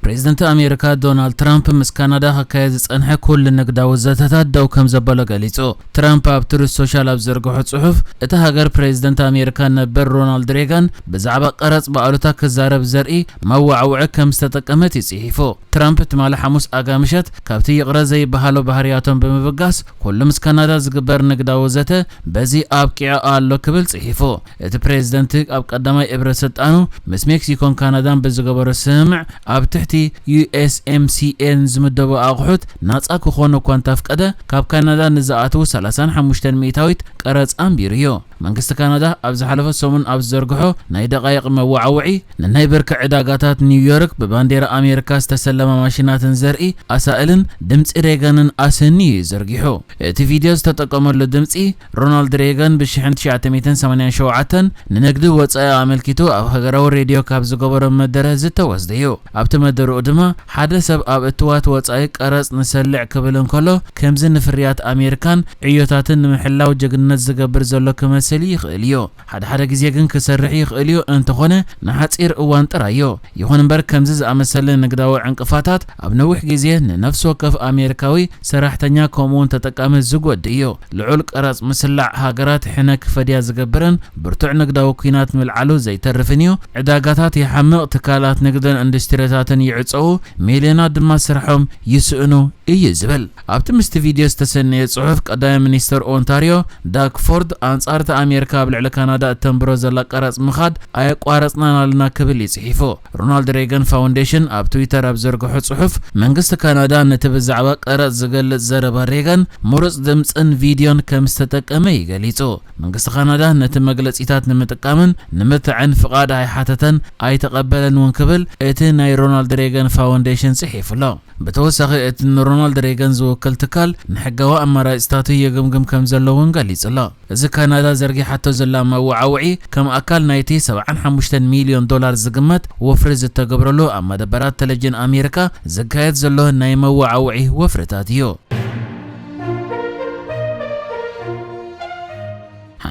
بريزيدنت أمريكا دونالد ترامب مس كندا هكايز صنح كل النقد وزتات دو كم زبالة قاليصو ترامب ابتر السوشيال ابزرغو صحف اتا هاجر بريزيدنت أمريكا نبر رونالد ريغان بزعبا قرص بقالوتا كزارب زرئي موعوع كم استتقمت يصحفو ترامب تمال حموس اغامشت كابتي يقرا زي بحالو بحرياتهم بمبغاس كل مس كندا زغبر نقد وزته بزي ابقيا الله كبل صحفو ات بريزيدنت اب قدماي ابرسطانو مس مكسيكون كندان بزغبر سمع اب تحتي USMCN زمدبو اقحوت ناصا كخونو كونتاف قده كاب كندا نزاتو 35 ميتاويت قرص امبيريو منግስት ካናዳ አብዝ ሐለፈ ሰሙን አብዝ ዘርግሖ ናይ ደቃይቅ መዋዓውዒ ናይ በርካ ዕዳጋታት ኒውዮርክ በባንዲራ አሜሪካ ዝተሰለመ ማሽናትን ዘርኢ አሳእልን ድምጽ ሬገንን አሰኒ ዘርጊሖ እቲ ቪዲዮ ዝተጠቀመሉ ድምጽ ሮናልድ ሬገን በ1987 ንንግድ ወጻኢ አመልኪቱ ኣብ ሃገራዊ ሬድዮ ካብ ዝገበሮ መደረ ዝተወስደዮ ኣብቲ መደረኡ ድማ ሓደ ሰብ ኣብ እትዋት ወጻኢ ቀረጽ ንሰልዕ ክብልን ከሎ ከምዝ ንፍርያት አሜሪካን ዕዮታትን ንምሕላው ጀግንነት ዝገብር ዘሎ ከመ سلي خليو حد غزي كن كسرح يخليو انت خونه نحصير اوان طرايو يخون بر كمزز امسل نغداو عنقفاتات ابنوح غزي نفس وقف امريكاوي سراحتኛ كومون تتقام زغوديو لعل قرص مسلع هاجرات حنك فديا زغبرن برتع نغداو كينات ملعلو زي ترفنيو عداغاتات يحمق تكالات نغدن اندسترياتن يعصو مليونات دما سرحهم يسئنو يزبل ابتمست فيديو استسني صحف قدام مينستر اونتاريو داك فورد انصار أمريكا بالعلا كندا تنبرو زلا قرص مخاد اي قارصنا لنا كبل يصحفو رونالد ريغان فاونديشن اب تويتر اب زرغحو صحف منግስት كندا نتبزعوا قرص زغلص زرب ريغان مرص دمصن فيديون كمستتقم يغليصو منግስት كندا نت مغلصيتات نمتقامن نمتعن فقاد اي حاتتن اي تقبلن ونكبل اتي ناي رونالد ريغان فاونديشن صحيفلو بتوسخ ات رونالد ريغان زوكل تكال نحقوا امرا استاتو يغمغم كم زلون غليصلا اذا كندا زرغي حتى زلا موعوعي كم اكل نايتي 75 مليون دولار زغمت وفرز تغبرلو اما دبرات تلجن امريكا زكايت زلو ناي موعوعي وفرتاتيو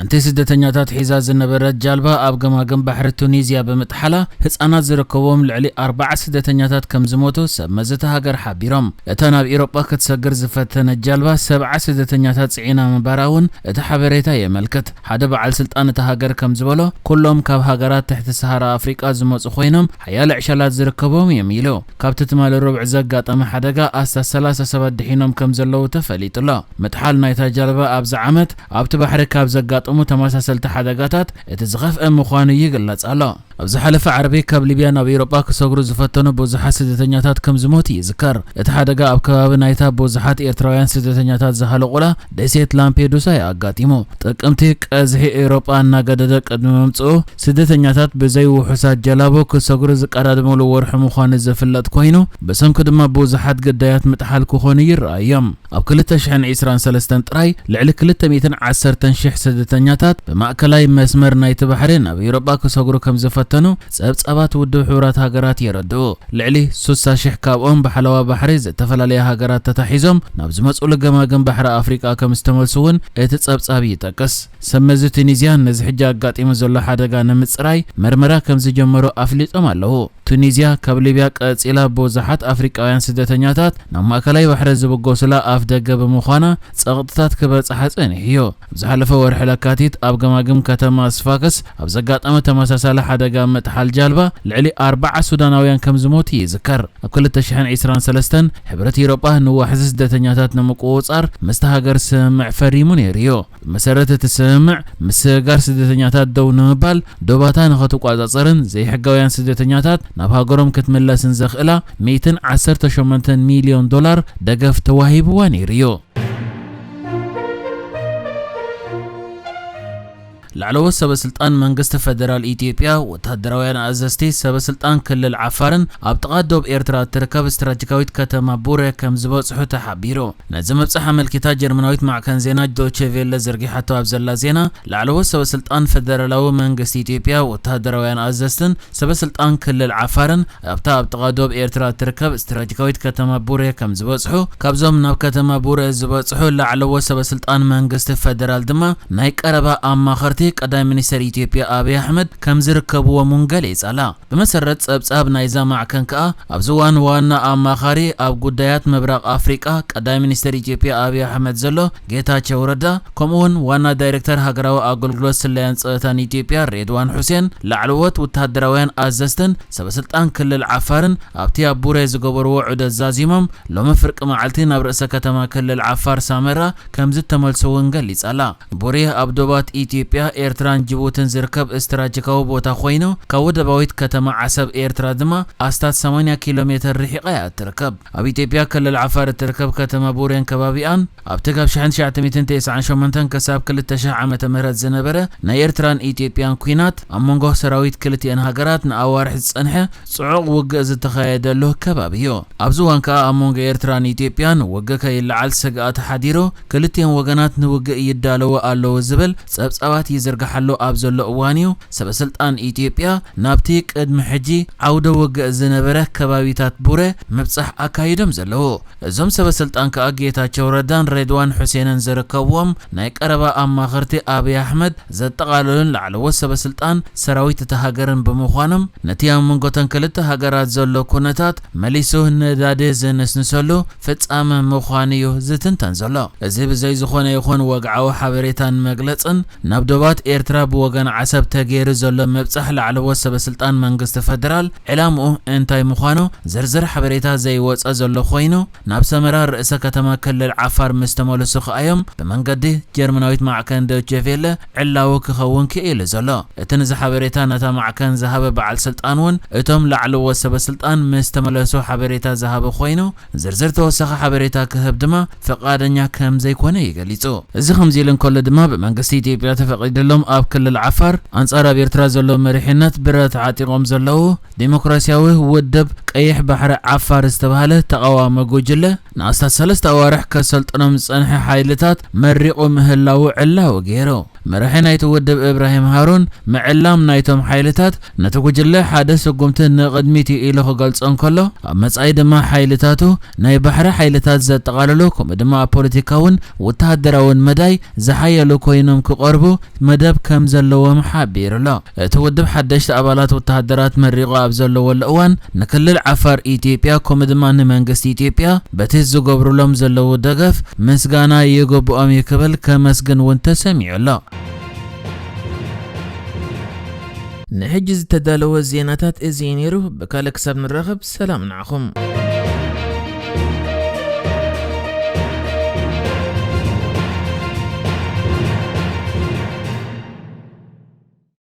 انتي سدتنياتات حزاز النبرات جالبا ابغماغم بحر تونيزيا بمتحلا حصانات زركبوم لعلي 4 سدتنياتات كم زموتو سمزته هاجر حبيرم اتنا باوروبا كتسغر زفتن جالبا 7 سدتنياتات صعينا مباراون اتحبريتا يملكت حدا بعل سلطان تهاجر كم زبلو كلهم كاب هاجرات تحت الصحراء افريقيا زمص خوينم حيال عشالات زركبوم يميلو كابتت مال ربع زغاطم حدغا اسا 37 دحينم كم زلو تفليطلا متحال نايتا جالبا ابز عمت ابت بحر كاب زغاط متماسسل تحدغاتات اتزغف مخانو يغلص الله ابز حلف عربي كاب ليبيا نا اوروبا كسغرو زفتنو بوزحات سدتنياتات كم زموت يذكر اتحدغا اب كباب نايتا بوزحات ايرتراويان سدتنياتات زحلقولا دسيت لامبيدوسا ياغاطيمو تقمتي قزح اوروبا نا غدد قدم ممصو سدتنياتات بزي وحسات جلابو كسغرو زقرادمو ورح مخان زفلط كوينو بسمك دما بوزحات قدايات متحال كخون يرايم اب كلتا شحن 23 طراي لعل كلتا 110 شح سدتنياتات بماكلاي مسمر نايت بحرين اب اوروبا كسغرو كم زفتنو صبصبات ودو حورات هاجرات يردو لعلي 3 شح كابون بحلوا بحري زتفلالي هاجرات تتحيزم نابز مصول جماجم بحر افريقيا كم استملسون اتصبصابي تقس سمز تونيزيا نز حجا غاطيم زلو حدغا نمصراي مرمرا كم زجمرو افليطم الله تونيزيا كاب ليبيا قصيلا بوزحات افريقاوያን ስደተኛታት ናብ ማእከላይ ባሕሪ ዝብጎስላ አፍ ደገ በመዃና ጸቕጥታት ከበጽሐ ጸንሕዮ ዝሓለፈ ወርሒ ለካቲት ኣብ ገማግም ከተማ ስፋክስ ኣብ ዘጋጠመ ተመሳሳለ ሓደጋ መጥሓል ጃልባ ልዕሊ 40 ሱዳናውያን ከም ዝሞቱ ይዝከር ኣብ 2023 ሕብረት ኤውሮጳ ንዋሕዚ ስደተኛታት ንምቁፅጻር መስተሃገር ስምዕ ፈሪሙ ነይሩ መሰረት ተስምዕ ምስጋር ስደተኛታት ደው ንምባል ዶባታ ንኸትቋጻጸርን ዘይሕጋውያን ስደተኛታት ናብ ሃገሮም ክትመለስን ዘኽእላ 118 ሚሊዮን ዶላር ደገፍ ተዋሂብዋ ነይሩ لعلو سبسلطان منግስት فدرال ኢትዮጵያ ወታደራውያን አዘዝቲ ሰበስልጣን ክልል ዓፋርን ኣብ ተቃዶብ ኤርትራ ተረከብ ስትራቴጂካዊት ከተማ ቡሬ ከም ዝበጽሑ ተሓቢሩ ነዘመጽሐ መልክታ ጀርመናዊት ማዕከን ዜና ዶቼ ቬለ ዘርጊሓቶ ኣብ ዘላ ዜና لعلو سبسلطان فدرالዊ መንግስት ኢትዮጵያ ወታደራውያን አዘዝትን ሰበስልጣን ክልል ዓፋርን ኣብ ተቃዶብ ኤርትራ ተረከብ ስትራቴጂካዊት ከተማ ቡሬ ከም ዝበጽሑ ካብዞም ናብ ከተማ ቡሬ ዝበጽሑ لعلو سبسلطان መንግስት فدرال ድማ ናይ ቀረባ ኣማኸርቲ ቀዳይ ሚኒስትር ኢትዮጵያ አብይ አሕመድ ከም ዝርከብዎም ገሊጻላ። ብመሰረት ጸብጻብ ናይዛ ማዕከን ከኣ ኣብ ዝዋን ዋና ኣማኻሪ ኣብ ጉዳያት ምብራቕ ኣፍሪቃ ቀዳይ ሚኒስትር ኢትዮጵያ አብይ አሕመድ ዘሎ ጌታቸው ረዳ ከምኡውን ዋና ዳይሬክተር ሃገራዊ ኣገልግሎት ስለያን ጸጥታን ኢትዮጵያ ሬድዋን ሁሴን ላዕለዎት ወተሃደራውያን ኣዘዝትን ሰበስልጣን ክልል ዓፋርን ኣብቲ ኣብ ቡሬ ዝገበርዎ ዑደት ዛዚሞም ሎሚ ፍርቂ መዓልቲ ናብ ርእሰ ከተማ ክልል ዓፋር ሳመራ ከም ዝተመልሰውን ገሊጻላ። ቡሬ ኣብ ዶባት ኢትዮጵያ ኤርትራን ጅቡትን ዝርከብ ስትራቴጂካዊ ቦታ ኮይኑ ካብ ወደባዊት ከተማ ዓሰብ ኤርትራ ድማ ኣስታት 80 ኪሎ ሜትር ርሒቓ እያ ትርከብ። ኣብ ኢትዮጵያ ክልል ዓፋር እትርከብ ከተማ ቡሬን ከባቢኣን ኣብቲ ካብ 1998 ክሳብ 2000 ዓመተ ምህረት ዝነበረ ናይ ኤርትራን ኢትዮጵያን ኩናት ኣብ መንጎ ሰራዊት ክልቲአን ሃገራት ንኣዋርሒ ዝጸንሐ ጽዑቕ ውግእ ዝተኻየደሉ ከባቢ እዩ። ኣብዚ እዋን ከዓ ኣብ መንጎ ኤርትራን ኢትዮጵያን ውግእ ከይለዓል ስግኣት ሓዲሩ ክልቲአን ወገናት ንውግእ ይዳለዉ ኣለዉ ዝብል ጸብጻባት ይዝርግሓሉ ኣብ ዘሎ እዋን እዩ ሰበስልጣን ኢትዮጵያ ናብቲ ቅድሚ ሕጂ ዓውደ ውግእ ዝነበረ ከባቢታት ቡሬ ምብጻሕ ኣካይዶም ዘለዉ። እዞም ሰበስልጣን ከዓ ጌታቸው ረዳን ሬድዋን ሁሴንን ዝርከብዎም ናይ ቀረባ ኣማኽርቲ አብይ አሕመድ ዘጠቓለሉን ላዕለዎት ሰበስልጣን ሰራዊት እቲ ሃገርን ብምዃኖም ነቲ ኣብ መንጎተን ክልተ ሃገራት ዘሎ ኩነታት መሊሱ ነዳዲ ዝነስንሰሉ ፍጻመ ምዃኑ እዩ ዝትንተን ዘሎ። እዚ ብዘይ ዝኾነ ይኹን ወግዓዊ ሓበሬታን መግለጽን ናብ ዶባት ኤርትራ ብወገን ዓሰብ ተገይሩ ዘሎ ምብጻሕ ላዕለዎት ሰበስልጣን መንግስቲ ፌደራል ዕላምኡ እንታይ ምዃኑ ዝርዝር ሓበሬታ ዘይወፀ ዘሎ ኮይኑ ናብ ሰመራ ርእሰ ከተማ ክልል ዓፋር ምስ ተመለሱ ኸኣዮም ብመንገዲ ጀርመናዊት ማዕከን ዶይቼ ቬለ ዕላዊ ክኸውን ክኢሉ ዘሎ። እቲ ንዚ ሓበሬታ ነታ ማዕከን ዝሃበ በዓል ስልጣን እውን እቶም ላዕለዎት ሰበስልጣን ምስ ተመለሱ ሓበሬታ ዝሃበ ኮይኑ ዝርዝር ተወሳኺ ሓበሬታ ክህብ ድማ ፈቃደኛ ከም ዘይኮነ ይገሊጹ። እዚ ከምዚ ኢሉ እንከሎ ድማ ብመንግስቲ ኢትዮጵያ ተፈቒድሎም ኣብ ክልል ዓፋር ኣንጻር ኣብ ኤርትራ ዘሎ መሪሕነት ብረት ዓጢቖም ዘለዉ ዲሞክራሲያዊ ውድብ ቀይሕ ባሕሪ ዓፋር ዝተባሃለ ተቃዋሚ ጉጅለ ንኣስታት 3 ኣዋርሕ ከሰልጥኖም ዝጸንሐ ሓይልታት መሪቑ ምህላው ዕላው ገይሩ። መራሒ ናይቲ ውድብ ኢብራሂም ሃሩን ምዕላም ናይቶም ሓይልታት ነቲ ጉጅለ ሓደ ስጉምቲ ንቕድሚት ኢሉ ክገልጾ እንከሎ ኣብ መጻኢ ድማ ሓይልታቱ ናይ ባሕሪ ሓይልታት ዘጠቓለሉ ከምኡ ድማ ኣብ ፖለቲካውን ወተሃደራውን መዳይ ዝሓየሉ ኮይኖም ክቐርቡ መደብ ከም ዘለዎም ሓቢሩሎ። እቲ ውድብ ሓደሽቲ ኣባላት ወተሃደራት መሪቑ ኣብ ዘለወሉ እዋን ንክልል ዓፋር ኢትዮጵያ ከምኡ ድማ ንመንግስቲ ኢትዮጵያ በቲ ዝገብሩሎም ዘለዉ ደገፍ ምስጋና ይግብኦም ክብል ከመስግን እውን ተሰሚዑሎ። ንሕጂ ዝተዳለወ ዜናታት እዚ ነይሩ። ብካልእ ክሳብ ንራኸብ ሰላም ንዓኹም።